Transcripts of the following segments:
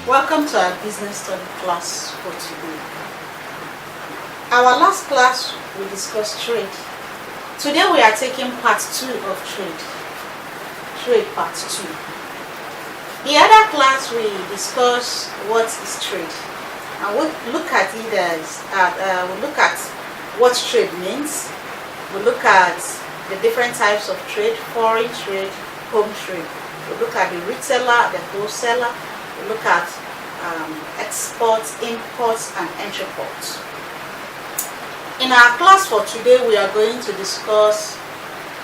Welcome to our business study class for today. Our last class we discussed trade. Today we are taking part 2 of trade. Trade part 2. The other class we discussed what is trade, and we'll look at it as we'll look at what trade means. We'll look at the different types of trade: foreign trade, home trade. We'll look at the retailer, the wholesaler. We'll look at exports, imports, and entreports. In our class for today, we are going to discuss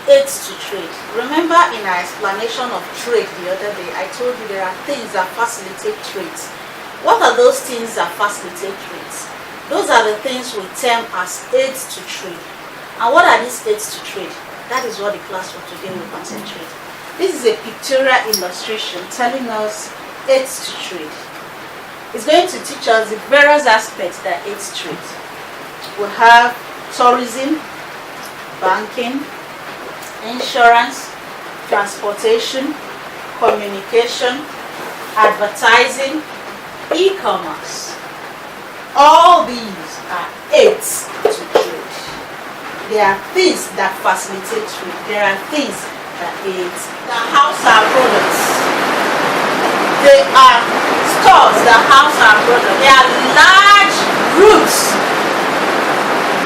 aids to trade. Remember, in our explanation of trade the other day, I told you there are things that facilitate trades. What are those things that facilitate trades? Those are the things we term as aids to trade. And what are these aids to trade? That is what the class for today will concentrate. This is a pictorial illustration telling us aids to trade. It's going to teach us the various aspects that aids trade. We have tourism, banking, insurance, transportation, communication, advertising, e-commerce. All these are aids to trade. There are things that facilitate trade. There are things that aid. The house our products. They are stores that house our products. They are large routes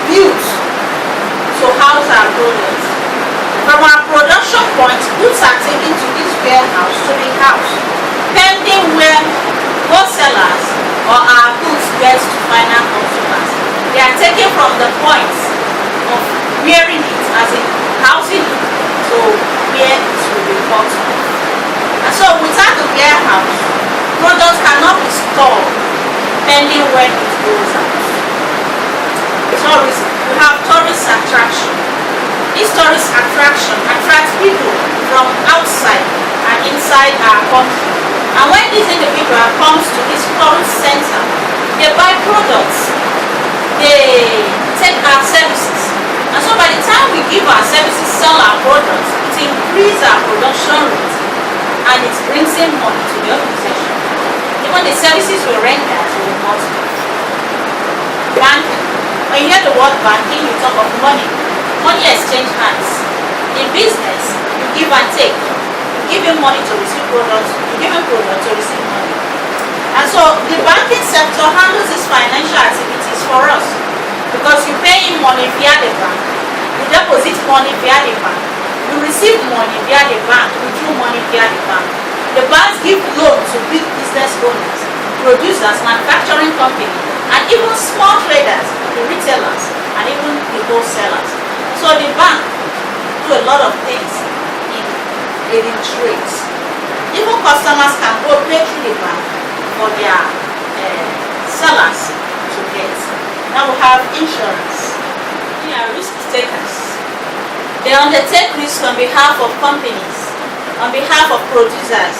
built to house our products. From our production point, goods are taken to this warehouse to the house, pending where wholesalers or our goods get to final consumers. They are taken from the point of wearing it, as in housing it, to where it will be bought. And so without the warehouse, products cannot be stored pending when it goes out. Tourism. We have tourist attraction. This tourist attraction attracts people from outside and inside our country. And when this individual comes to this tourist center, they buy products, they take our services. And so by the time we give our services, sell our products, it increases our production rate and it brings in money to the organization. Even the services we render will multiply. Banking. When you hear the word banking, you talk of money. Money exchange hands. In business, you give and take. You give him money to receive products, you give him products to receive money. And so the banking sector handles these financial activities for us, because you pay him money via the bank, you deposit money via the bank, you receive money via the bank, you withdraw money via the bank. The banks give loans to big business owners, producers, manufacturing companies, and even small traders, the retailers, and even the wholesalers. So the bank do a lot of things in aiding trades. Even customers can go pay through the bank for their sellers to get. Now we have insurance. They are risk takers. They undertake risk on behalf of companies, on behalf of producers,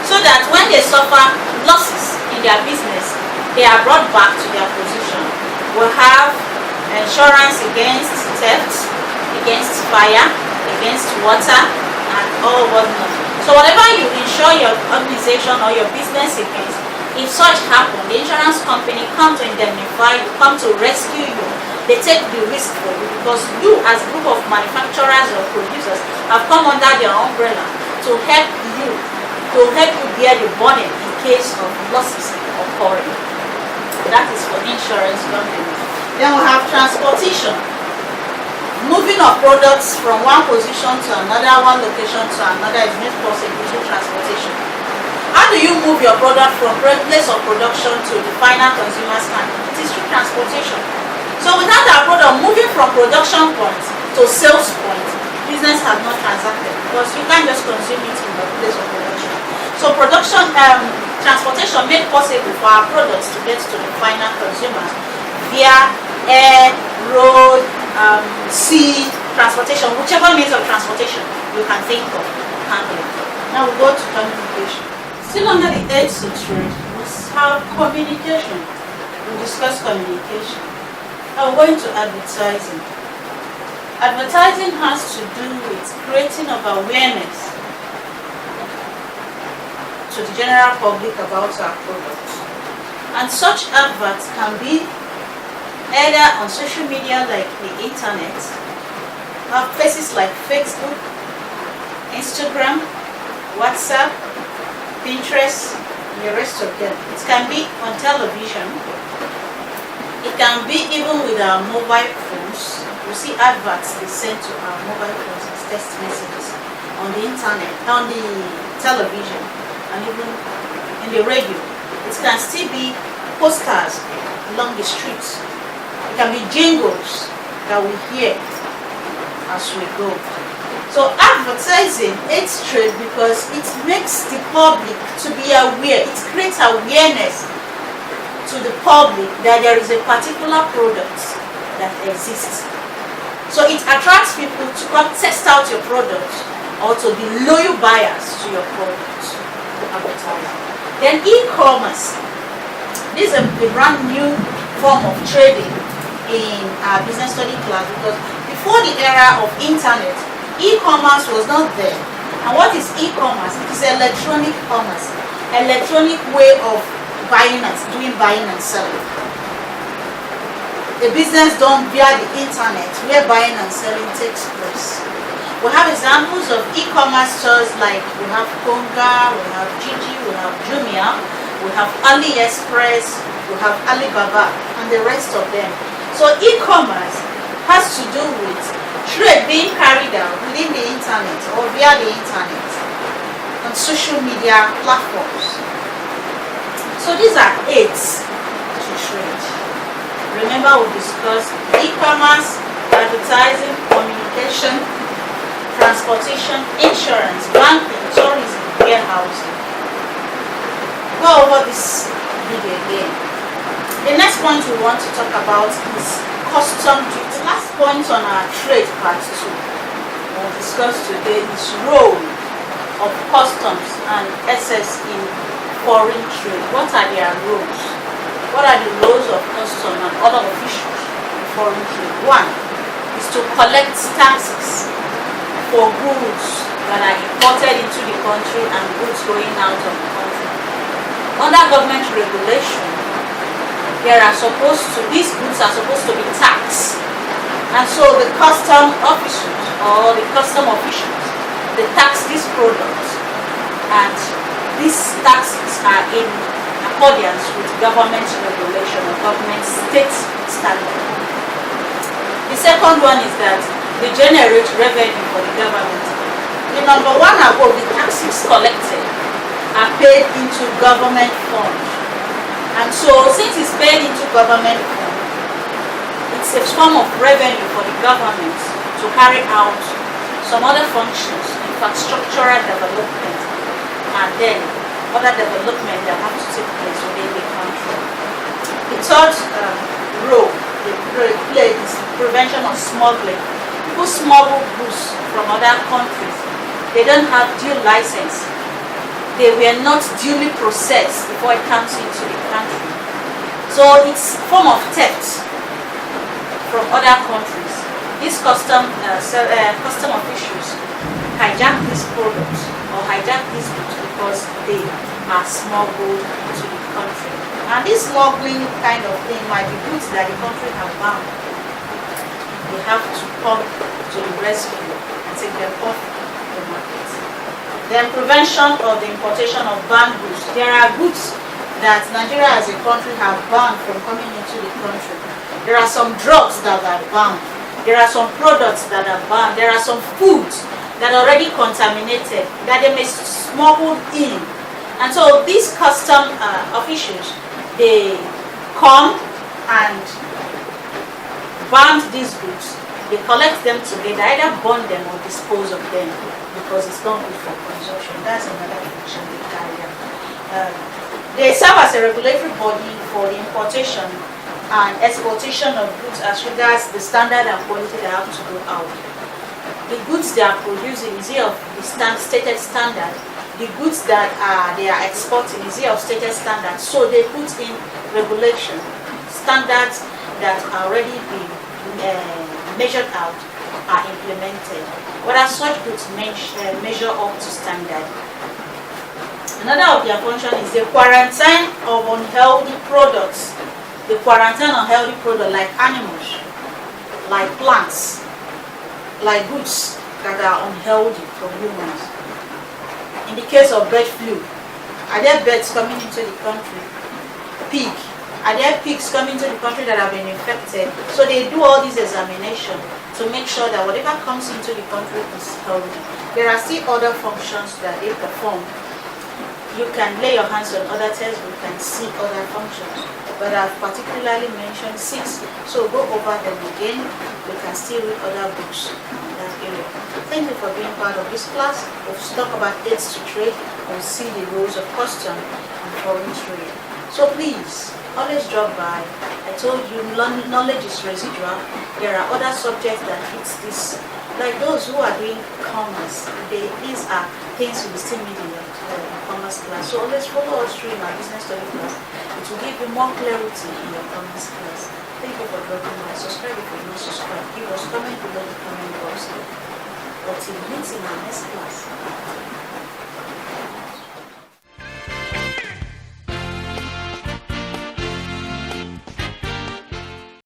so that when they suffer losses in their business, they are brought back to their position. We have insurance against theft, against fire, against water, and all whatnot. So whatever you insure your organization or your business against, if such happens, the insurance company comes to indemnify you, come to rescue you. They take the risk for you, because you as a group of manufacturers or producers have come under their umbrella to help you bear the burden in case of losses occurring. That is for insurance companies. Then we have transportation. Moving of products from one position to another, one location to another is made possible through transportation. How do you move your product from place of production to the final consumer's hand? It is through transportation. So without our product moving from production point to sales point, business has not transacted, because you can't just consume it in the place of production. So transportation made possible for our products to get to the final consumers via air, road, sea, transportation, whichever means of transportation you can think of handling. Now we go to communication. Still under the aids to trade, we have communication. We discuss communication. Now we're going to advertising. Advertising has to do with creating of awareness to the general public about our products. And such adverts can be either on social media like the internet, places like Facebook, Instagram, WhatsApp, Pinterest, and the rest of them. It can be on television. It can be even with our mobile phones. You see adverts they send to our mobile phones as text messages on the internet, on the television, and even in the radio. It can still be posters along the streets. It can be jingles that we hear as we go. So advertising aids trade because it makes the public to be aware. It creates awareness to the public that there is a particular product that exists. So it attracts people to come test out your product or to be loyal buyers to your product to advertise. Then e-commerce. This is a brand new form of trading in our business study class, because before the era of internet, e-commerce was not there. And what is e-commerce? It is electronic commerce, electronic way of doing buying and selling. A business done via the internet where buying and selling takes place. We have examples of e-commerce stores like we have Konga, we have Gigi, we have Jumia, we have AliExpress, we have Alibaba, and the rest of them. So e-commerce has to do with trade being carried out within the internet or via the internet on social media platforms. So these are aids to trade. Remember we discussed e-commerce, advertising, communication, transportation, insurance, banking, tourism, warehousing. Go over this video again. The next point we want to talk about is custom duty. The last point on our trade part 2 we'll discuss today is role of customs and SS in foreign trade. What are their roles? What are the roles of customs and other officials in foreign trade? One is to collect taxes for goods that are imported into the country and goods going out of the country. Under government regulation, these goods are supposed to be taxed. And so the custom officers or the custom officials, they tax these products, and these taxes are in accordance with government regulation or government state standard. The second one is that they generate revenue for the government. The number one above, the taxes collected are paid into government funds. And so since it's paid into government funds, it's a form of revenue for the government to carry out some other functions, infrastructural development, and then other development that have to take place within the country. The third role they play is prevention of smuggling. People smuggle goods from other countries. They don't have due license. They were not duly processed before it comes into the country. So it's a form of theft from other countries. These custom officials hijack these products or hijack these goods because they are smuggled into the country. And this smuggling kind of thing might be goods that the country have banned. They have to come to the rescue and take them off the market. Then prevention of the importation of banned goods. There are goods that Nigeria as a country have banned from coming into the country. There are some drugs that are banned. There are some products that are banned. There are some foods that are already contaminated that they may smuggle in. And so these custom officials, they come and ban these goods. They collect them together, either burn them or dispose of them, because it's not good for consumption. That's another function they carry out. They serve as a regulatory body for the importation and exportation of goods as regards the standard and quality that have to go out. The goods they are producing is here of the stated standard. The goods that they are exporting is here of stated standard. So they put in regulation, standards that are already being measured out are implemented. Whether such goods measure up to standard. Another of their function is the quarantine of unhealthy products. The quarantine unhealthy products like animals, like plants, like goods that are unhealthy for humans. In the case of bird flu, are there birds coming into the country? Pig. Are there pigs coming to the country that have been infected? So they do all these examinations to make sure that whatever comes into the country is healthy. There are still other functions that they perform. You can lay your hands on other textbooks and see other functions, but I've particularly mentioned 6, so go over them again. You can still read other books in that area. Thank you for being part of this class. We'll talk about aids to trade and see the rules of custom and foreign trade. So please, always drop by. I told you knowledge is residual. There are other subjects that fit this. Like those who are doing commerce, these are things you will still need in your commerce class. So always follow us through in our business study class. It will give you more clarity in your commerce class. Thank you for dropping by. Subscribe if you're not subscribed. Give us comment below the comment box. Until we meet in our next class.